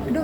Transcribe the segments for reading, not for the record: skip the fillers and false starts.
Aduh.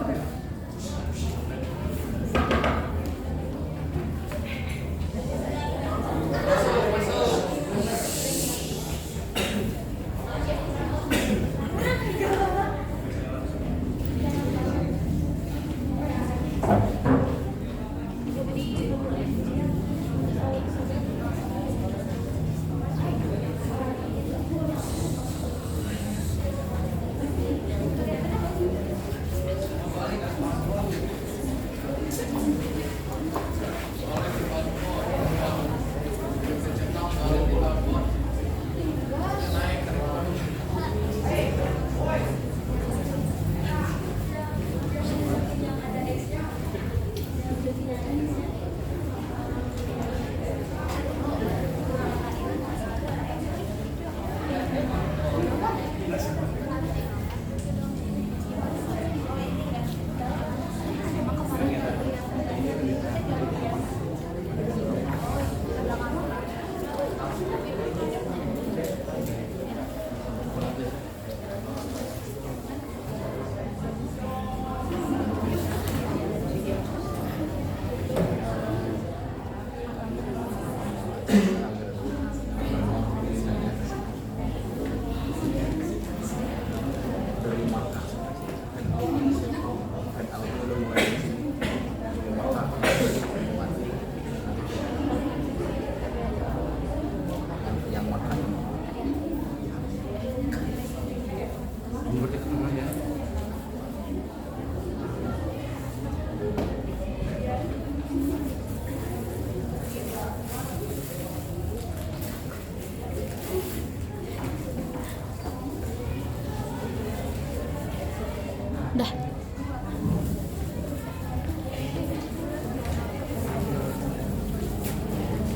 Dah.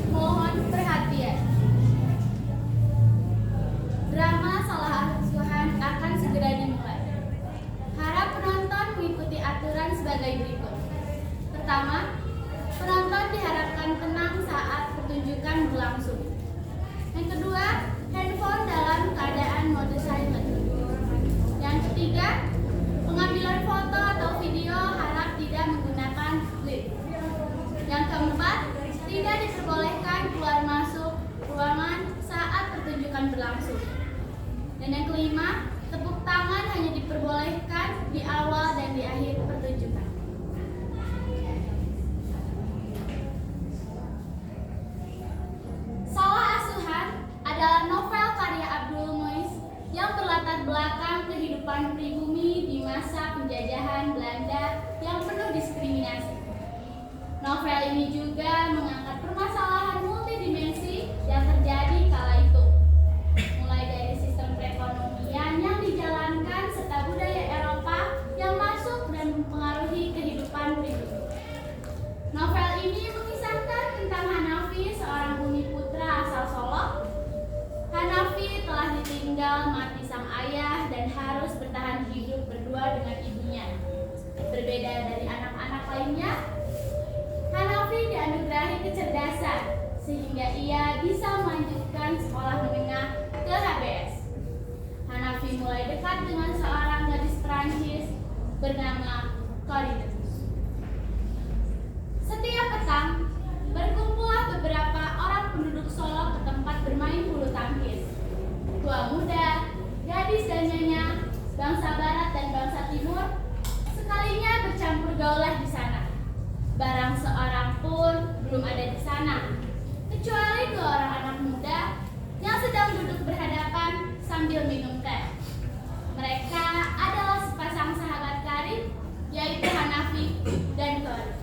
Mohon perhatian. Drama Salah Asuhan akan segera dimulai. Harap penonton mengikuti aturan sebagai berikut. Pertama, penonton diharapkan tenang saat pertunjukan berlangsung. Yang kedua, handphone dalam keadaan mode silent. Yang ketiga, pengambilan foto atau video harap tidak menggunakan flip. Yang keempat, tidak diperbolehkan keluar masuk ruangan saat pertunjukan berlangsung. Dan yang kelima, tepuk tangan hanya diperbolehkan di awal dan di akhir pertunjukan. Salah Asuhan adalah novel karya Abdul Muiz yang berlatar belakang kehidupan pribumi di masa penjajahan Belanda yang penuh diskriminasi. Novel ini juga mengangkat permasalahan multidimensi yang terjadi kala itu, mulai dari sistem perekonomian yang dijalankan serta budaya Eropa yang masuk dan mempengaruhi kehidupan pribumi. Novel ini mengisahkan tentang Hanafi, seorang bumi putra asal Solo. Hanafi telah ditinggal mati sang ayah dan harus bertahan hidup berdua dengan ibunya. Berbeda dari anak-anak lainnya, Hanafi dianugerahi kecerdasan sehingga ia bisa melanjutkan sekolah menengah ke HBS. Hanafi mulai dekat dengan seorang gadis Prancis bernama Corinne. Setiap petang, berkumpullah beberapa orang penduduk Solo ke tempat bermain bulu tangkis. Tua muda, gadis dan nyonya, bangsa barat dan bangsa timur, sekalinya bercampur gaulah di sana. Barang seorang pun belum ada di sana, kecuali dua orang anak muda yang sedang duduk berhadapan sambil minum teh. Mereka adalah sepasang sahabat karib, yaitu Hanafi dan Corinne.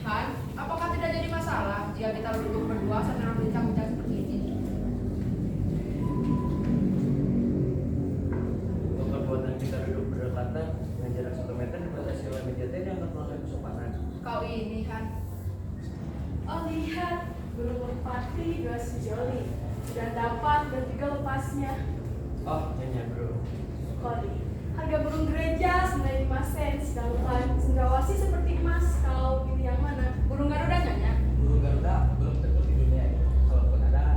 Han, apakah tidak jadi masalah jika kita duduk berdua sambil berbincang-bincang seperti ini? Untuk perbuatan kita duduk berdekatan dengan jarak 1 meter dibatasi oleh meja teh yang melanggar kesopanan. Kau ini, Han. Oh lihat, burung merpati dua sejoli dan dapat dan juga lepasnya. Oh, nyanyi bro. Kori, harga burung gereja 95 sen, sedangkan cendrawasih seperti emas. Kalau pilih yang mana? Burung Garuda nyonya. Burung Garuda belum tentu di dunia ini. Kalaupun ada,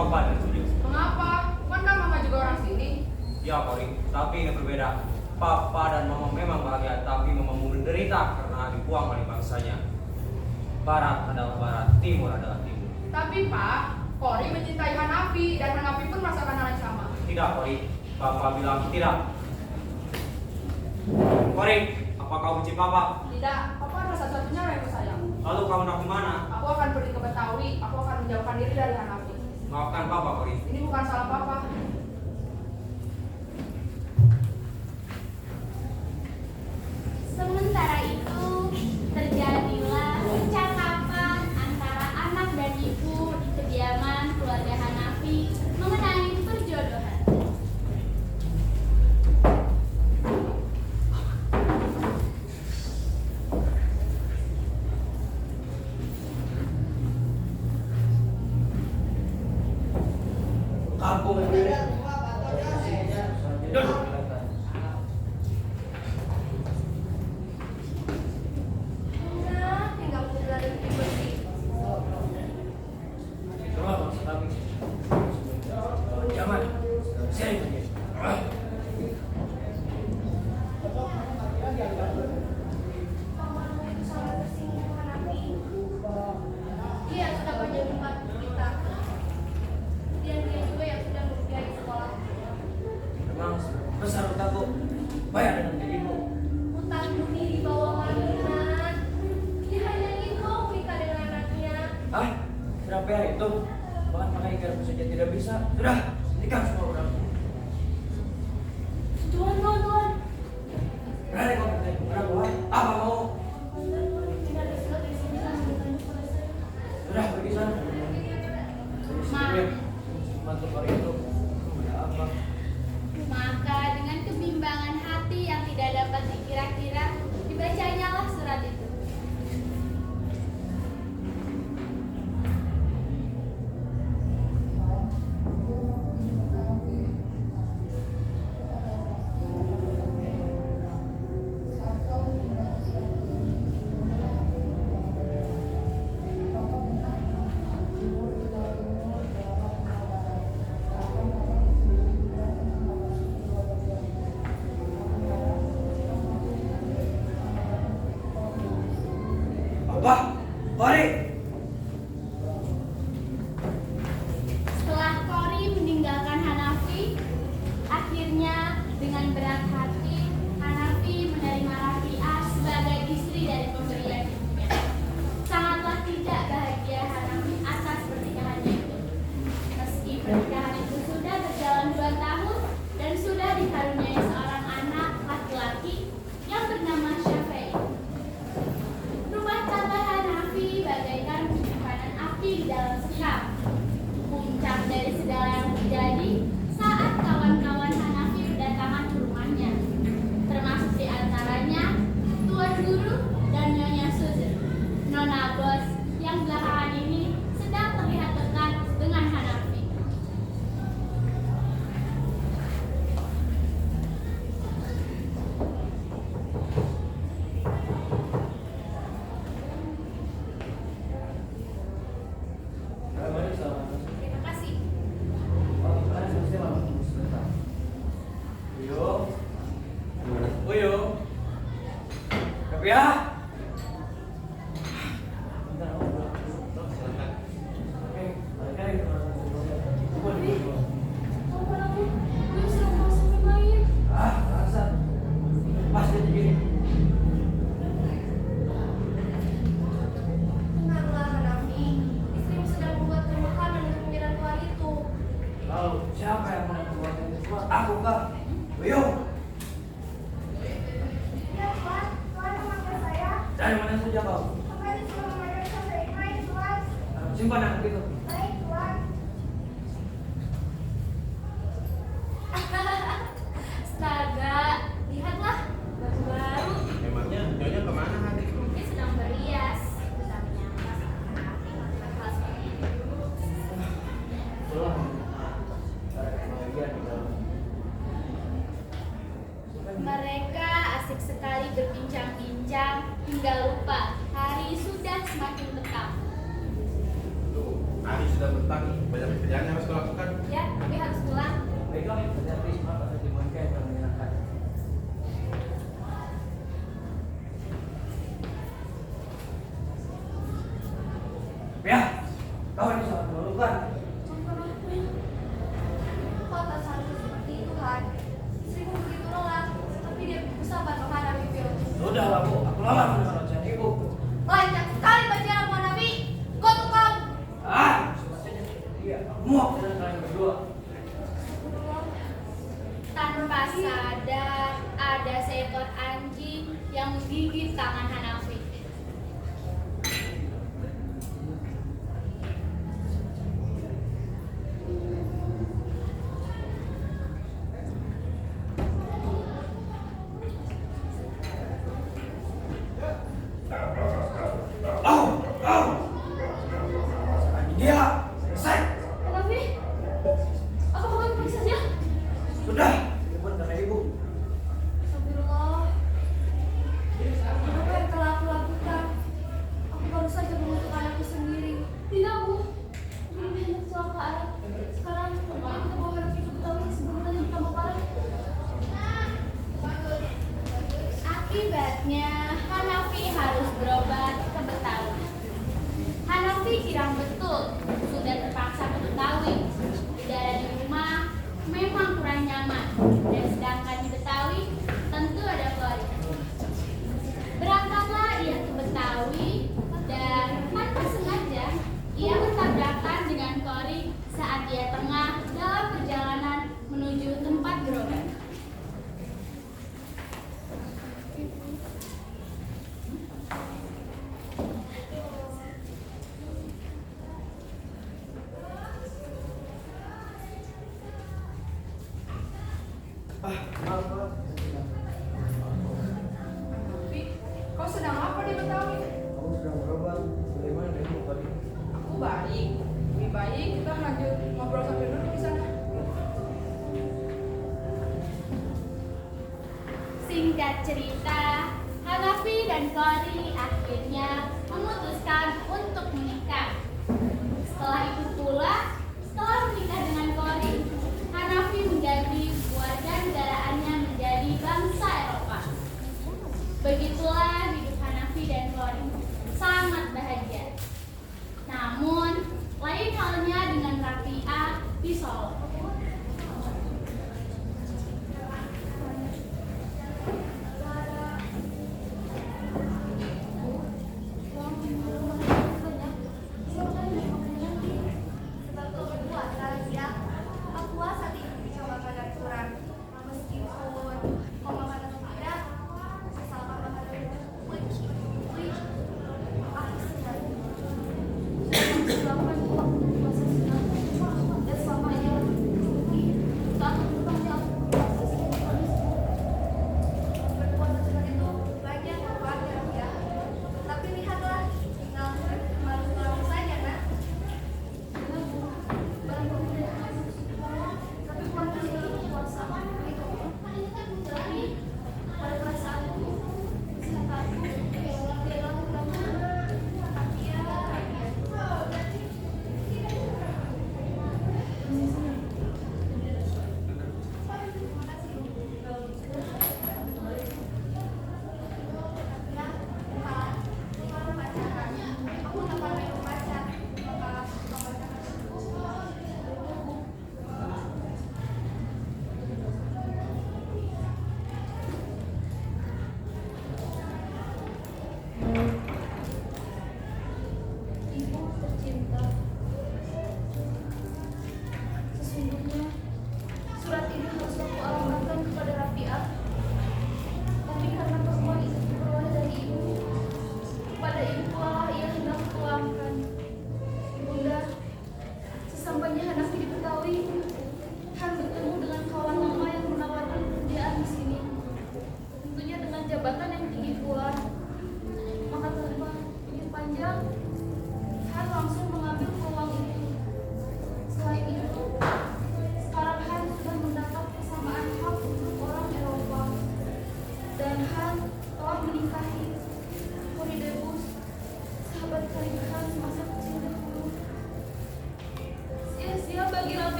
Papa tidak setuju. Mengapa? Bukankah Mama juga orang sini? Ya Kori, tapi ini berbeda. Papa dan Mama memang bahagia, tapi Mama menderita karena dibuang oleh bangsanya. Barat adalah barat, timur adalah timur. Tapi Pak, Kori mencintai Hanafi dan Hanafi pun merasakan hal yang sama. Tidak Kori, Papa bilang tidak. Kori, apa kau benci Papa? Tidak, Papa adalah satu-satunya orang yang ku sayang. Lalu kamu nak kemana? Aku akan pergi ke Betawi, aku akan menjauhkan diri dari Hanafi. Maafkan Papa Kori. Ini bukan salah Papa. Sementara itu, terjadilah percakapan antara anak dan ibu di kediaman keluarga Hanafi mengenai perjodohan. Kampung ini. Duduk. Nah, tinggal pula dan bersih. Coba maksud kami. Jangan. Sini. Pamanmu itu sangat tersinggung Hanafi. Dia sudah banyak membantu kita. Dan dia juga yang sudah membiayai sekolah. Memang besar utangku. Bayar dengan gajimu. Utang budi di bawah mainan. Dia hanya ingin kau menikah dengan anaknya. Ah, berapa hari itu? Bahkan pakai garpu saja tidak bisa. Sudah, nikah semua orang. Tuan. Berani kau bertanya berapa? Apa mau? Tidak ada surat di sini yang bertanya pada saya. Sudah, pergi sana. Bantu kau itu. Ada apa? Maka dengan kebimbangan hati yang tidak dapat dikira-kira, dibacanyalah surat itu. Apa? Balik. Setelah Kori meninggalkan Hanafi, akhirnya dengan berat hati Hanafi menerima Rafi'ah sebagai istri dari pemberian hidupnya. Sangatlah tidak bahagia Hanafi atas pernikahannya itu. Meski pernikahan itu sudah berjalan 2 tahun dan sudah dikaruniai seorang anak laki-laki yang bernama Syafi'i. Rumah tangga Hanafi bagaikan simpanan api di dalam sekam. Puncak dari segala yang terjadi saat kawan-kawan Hanafi berdatangan ke rumahnya, termasuk di antaranya Tuan Guru dan Nyonya Suzy, Nona Bos yang belakangan ini sedang terlihat dekat dengan Hanafi. Terima kasih. Uyo. Kapia. Paman aku, dia suruh masuk bermain. Ah, rasa. Pas dia begini. Tenanglah Hanafi. Istrimu sedang membuat makanan untuk menyerang tuan itu. Lalu siapa yang mau membuat ini semua? Aku kak. Uyo. Ya Tuan, Tuan memanggil saya. Dari mana saja kau? Paman disuruh mengajak saya bermain Tuan. Simpan anak itu. Baik Tuan. Astaga, lihatlah baju baru. Memangnya Nyonya kemana hari ini? Dia sedang berhias. Bisa menyangka Hanafi melakukan hal seperti itu. Pulang. Ada kebahagiaan di dalam. Mereka asik sekali berbincang-bincang hingga lupa hari sudah semakin petang. Tuh, hari sudah petang, banyak pekerjaan yang harus kau lakukan. Ya, kami harus pulang. Baiklah, hati-hati. Maaf atas Monica yang telah menyenangkan. Ya, kau ini sangat memalukan. Kau tak seharusnya seperti itu, Han. Istrimu begitu lelah, tapi dia bersabar menghadapi virus. Sudahlah Bu, aku lelah mendengar ocehan ibu. Lancar sekali bacaan menghadapi. Kau tuh kau. Iya, aku muak dengan kalian berdua. Tanpa sadar, ada seekor anjing yang menggigit tangan Hanafi. Dia, selesai. Hanafi, apakah kamu pergi saja? Sudah, bukan karena ibu. Astagfirullah. Apa yang telah aku lakukan? Aku baru saja mengutuk anakku sendiri. Tidak, Bu. Ini hanya kecelakaan. Sekarang, mari kita bawa Hanafi ke Betawi sebelum kita tambah parah. Akibatnya, Hanafi harus berobat ke Betawi. Hanafi kirang betul sudah terpaksa ke Betawi. Udara di rumah memang kurang nyaman, dan sedangkan di Betawi tentu ada Kori. Berangkatlah ia ke Betawi, dan tanpa sengaja ia bertabrakan dengan Kori saat ia tengah dalam perjalanan menuju tempat berobat. Maaf. Tapi, kau sedang apa di Betawi? Aku sedang berobat. Bagaimana denganmu tadi? Aku baik. Lebih baik kita lanjut ngobrol sambil duduk di sana. Singkat cerita, Hanafi dan Kori akhirnya memutuskan untuk menikah. Setelah itu pula, setelah menikah dengan Kori, Hanafi mengganti warga negaraannya menjadi bangsa Eropa. Begitulah hidup Hanafi dan Kori, sangat bahagia. Namun, lain halnya dengan Rafi'ah di Solo. Sebab kau berdua Rahasia, aku puasa tidak bisa makanan kurang. Meskipun kau makanan berat, asal kau makanan wih, aku senang. Sudah melakukan waktu puasa sunat dan selamanya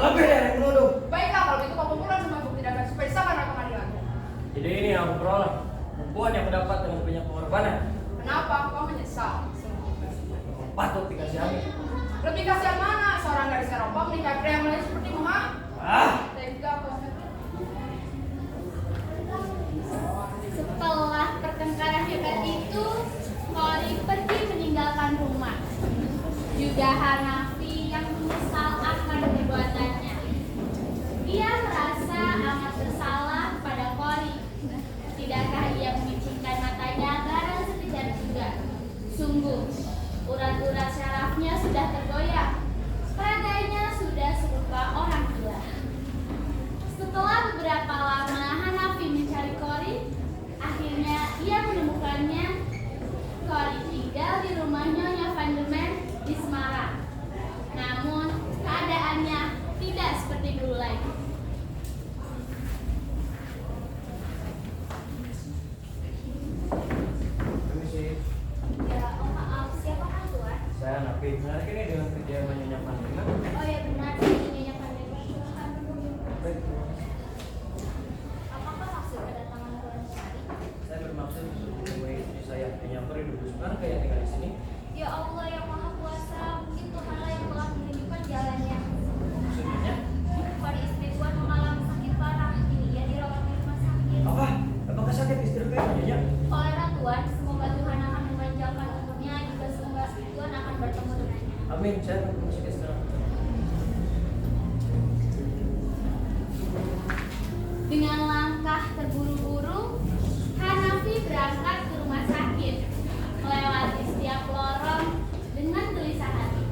Apa yang menuduh? Baiklah, kalau begitu kamu pulang sama bukti dan supaya disahkan oleh pengadilan. Jadi ini yang aku peroleh. Perempuan yang mendapat dengan banyak pengorbanan. Kenapa kau menyesal? Patut dikasih angin. Lebih kasihan mana seorang gadis Eropa menikahi pria yang lain sepertimu, ha? Tega kau. Setelah pertengkaran hebat itu, Cory pergi meninggalkan rumah. Juga Hanafi yang menyesal akan perbuatannya. Ia merasa amat bersalah pada Cory. Tidakkah ia memicingkan matanya garang sekejap juga? Sungguh, urat-urat syarafnya sudah tergoyang. Peragainya sudah serupa orang gila. Setelah beberapa lama Hanafi mencari Cory, akhirnya ia menemukannya. Cory tinggal di rumah Nyonya Van der Merwe di Semarang. Namun, keadaannya tidak seperti dulu lagi. Permisi. Ya, oh maaf, siapakah Tuan? Saya Nafi. Menarik ini dengan kerja Nyonya Van der Merwe. Oh ya benar, saya Nyonya Van der Merwe. Silakan. Baik. Apakah maksud kedatangan Tuan kemari? Saya bermaksud untuk menemui istri saya yang berduduk sekarang kayak tinggal di sini. Ya Allah yang Maha Kuasa, mungkin Tuhanlah yang telah menunjukkan jalannya. Maksudnya? Pada istri Tuan mengalami sakit parah, kini ia dirawat di rumah sakit. Apa? Apakah sakit istri kayak Nyonya? Olehlah Tuan, semoga Tuhan akan memanjangkan umurnya juga semoga Tuhan akan bertemu dengannya. Amin. Saya akan masuk ke sekarang. Dengan langkah terburu-buru, Hanafi berangkat ke rumah sakit, melewati setiap lorong dengan gelisah hati.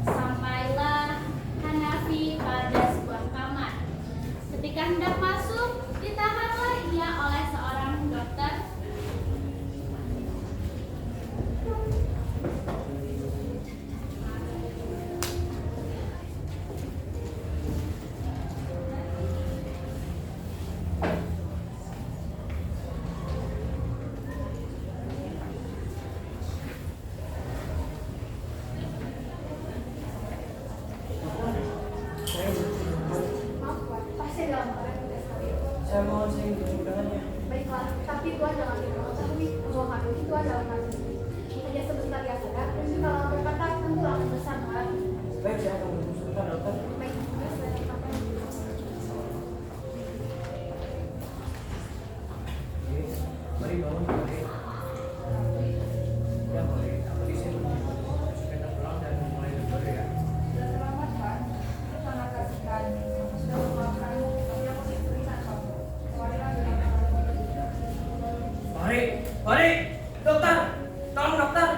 Sampailah Hanafi pada sebuah kamar. Ketika hendak masuk, ditahanlah ia oleh seorang dokter. Maaf Tuan, pasti dalam keadaan tidak stabil. Saya mohon saya ingin bertemu dengannya. Baiklah, tapi Tuan jangan mengetahui bahwa kami itu adalah kami. Hanya sebentar ya sadar, dan jika lama berkata tentu akan besar kan. Baik, saya akan bertemu sebentar, dokter. Baik, sudah sampai. Oke. Mari bangun, mari. Ya, mari. Kondisi kita pulang dan mulai bekerja ya. Sudah terlambat, Pak. Itu sangat kasihan. Sudah memaafkan, tapi aku sih berikan kamu. Kemarilah dengan Mari, mari, dokter, tolong dokter.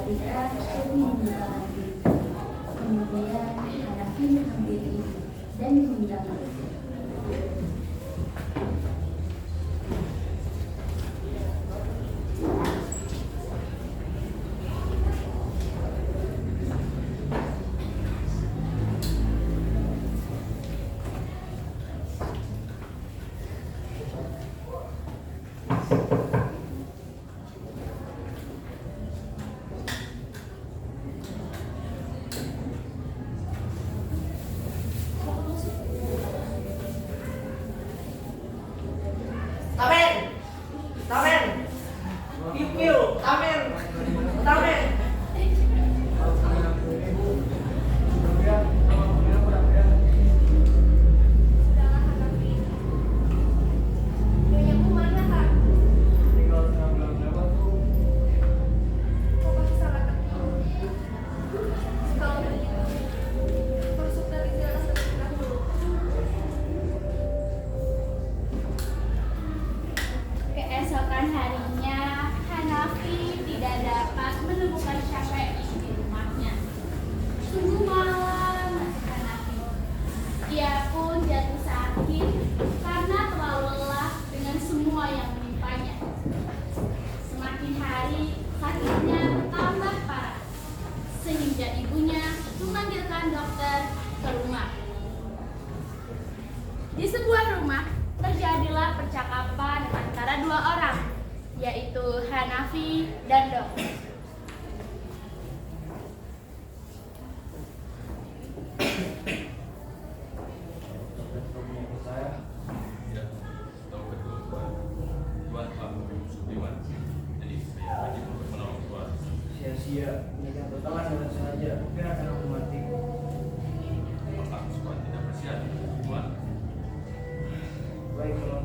ketika Shelby membuka hati. Kemudian Hanafi menghampiri dan meminta maaf. Sudahlah Hanafi. Nyonya mana kan? Kok masih sangat kecil? Kalau begitu, masuk dari jalan terlebih dahulu. Keesokan harinya, Hanafi tidak dapat menemukan Syafi'i di rumahnya. Sungguh malam nasib Hanafi. Ia pun jatuh sakit karena terlalu lelah dengan semua yang menimpanya. Semakin hari, sakitnya bertambah parah, sehingga ibunya memanggilkan dokter ke rumah. Di sebuah rumah, terjadilah percakapan antara dua orang, yaitu Hanafi dan dokter. Ya, tahu betul Tuhan. Tuhan telah memberi Tuhan. Jadi saya wajib untuk menolong Tuhan. Sia-sia menikah totalan dengan sengaja, biarkan aku mati. Apakah Tuhan tidak bersiap Tuhan? Baik, kalau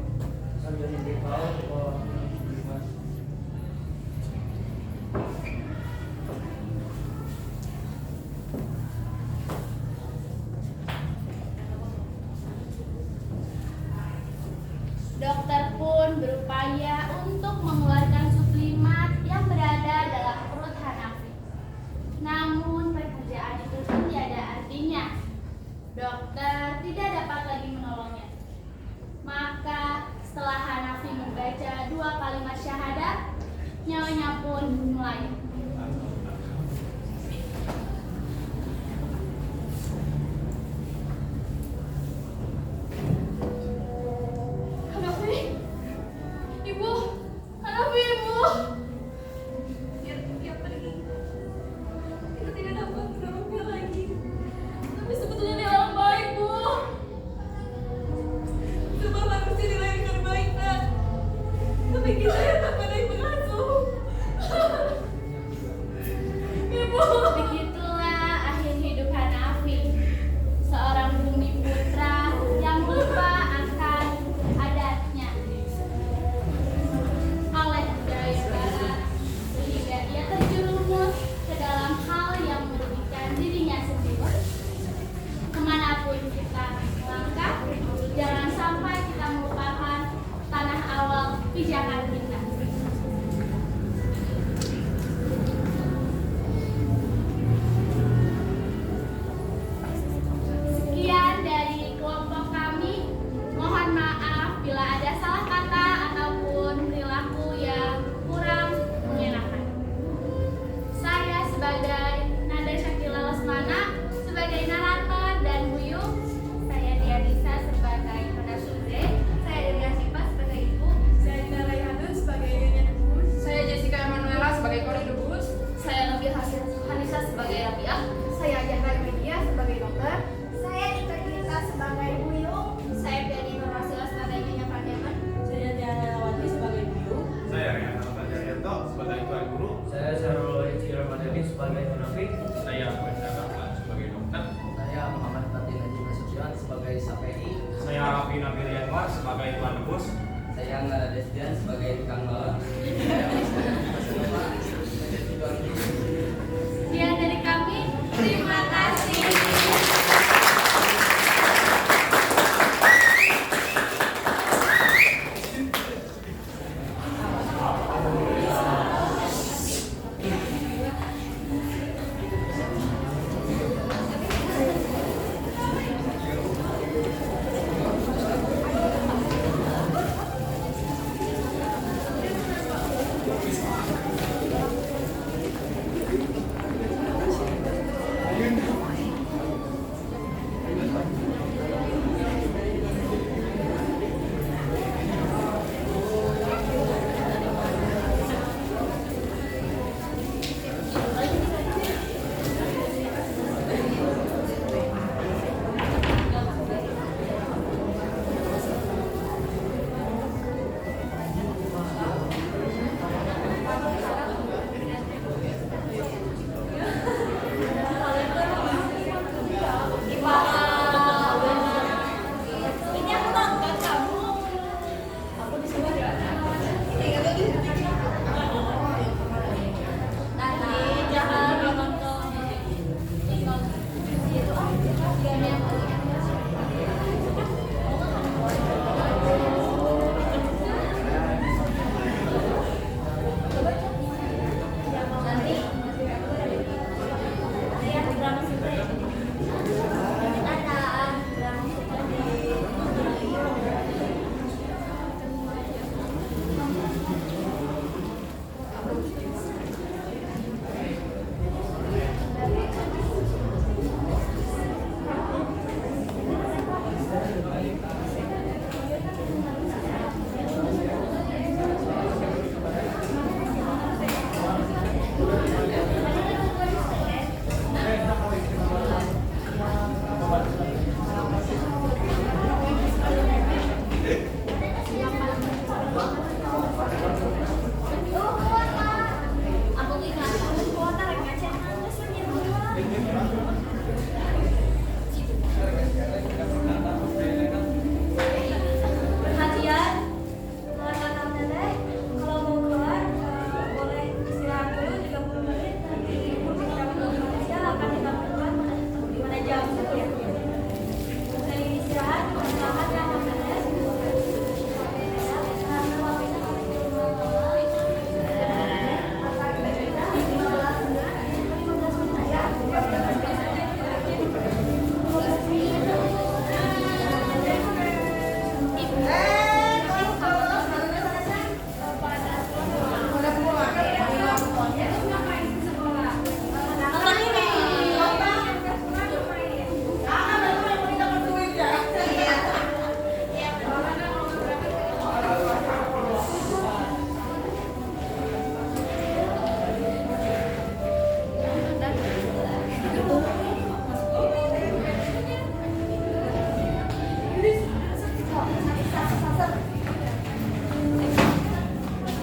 sambil mimpi kau, kau mas. Dokter pun berupaya untuk mengeluarkan suplimat yang berada dalam perut Hanafi. Namun pekerjaan itu pun tiada artinya. Dokter tidak dapat lagi menolongnya. Maka setelah Hanafi membaca 2 kalimat syahadat, nyawanya pun melayang. Hanafi, ibu, Hanafi, ibu. Dia pergi. Kita tidak dapat menolongnya lagi. Tapi sebetulnya dia orang baik, Bu. Semua manusia dilahirkan baik, Nak. Tapi kita yang tak pandai mengasuh. Ibu. Begitulah akhir hidup Hanafi, seorang bumi putra yang lupa akan adatnya oleh budaya barat, sehingga ia terjerumus ke dalam hal yang merugikan dirinya sendiri. Kemanapun kita melangkah, jangan sampai kita melupakan tanah awal pijakan kita. Sekian dari kelompok kami. Mohon maaf bila ada salah kata ataupun perilaku yang kurang mengenakan. Saya sebagai Nanda Syakila Lesmana sebagai narator dan Buyung. Saya Dianisa sebagai penasumbre. Saya Dewi Asipa sebagai ibu. Saya Dina Raihanun sebagai nyonya debus. Saya Jessica Emanuela sebagai Kori Debus. Saya Nabil Hanisa sebagai Rabiah. Saya Jana Media sebagai dokter. Saya Ika Gita sebagai buyung. Saya Piani Nurasila sebagai Nyonya Pandeman. Saya Diana Lawati sebagai Biu. Saya Rian Altajaryanto sebagai Tuan Guru. Saya Sarul Eci Ramadhani sebagai Hanafi. Saya Wenda Rahman sebagai dokter. Saya Muhammad Fatin Haji Nasution sebagai SAPI. Saya Raffi Nabil Yanwar sebagai Tuan Debus. Saya Nara Desdian sebagai tukang balap. Saya Mas Nova sebagai tukang guru. Sekian dari kami. Terima kasih.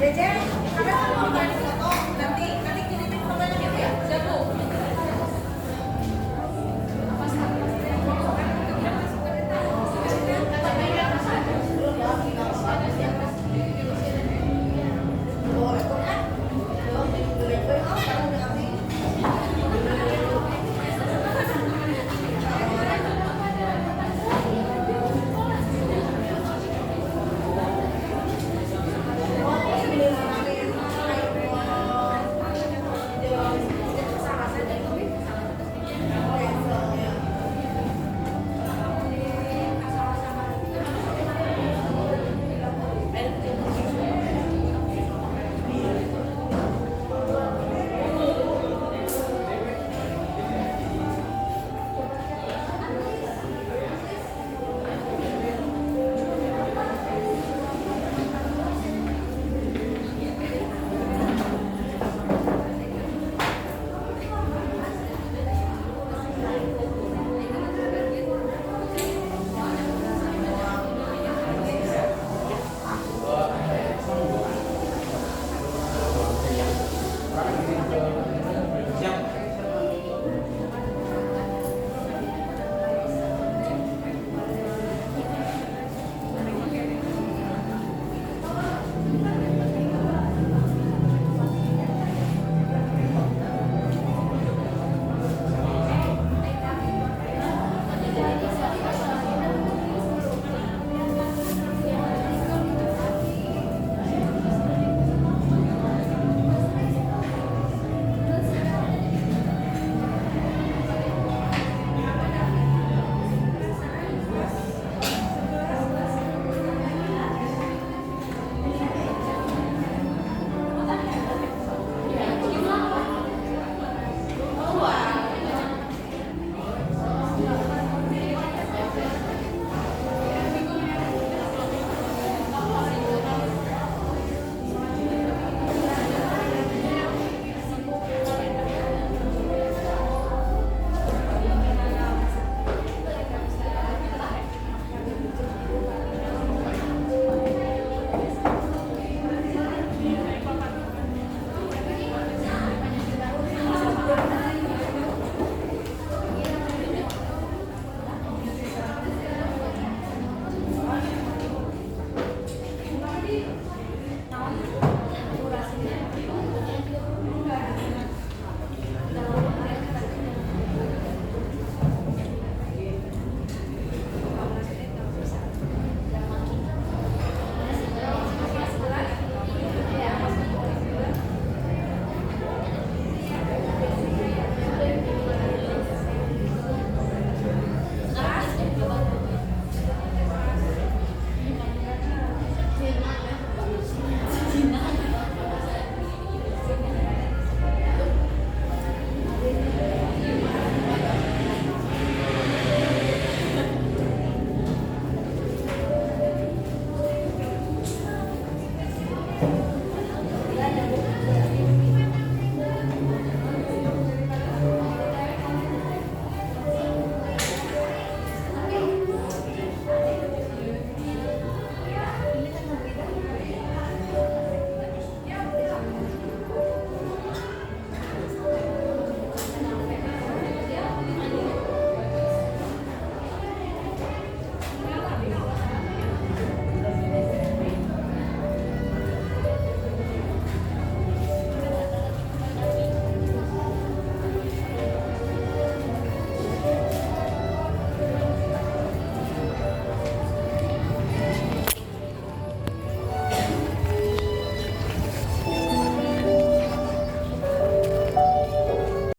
Jeje.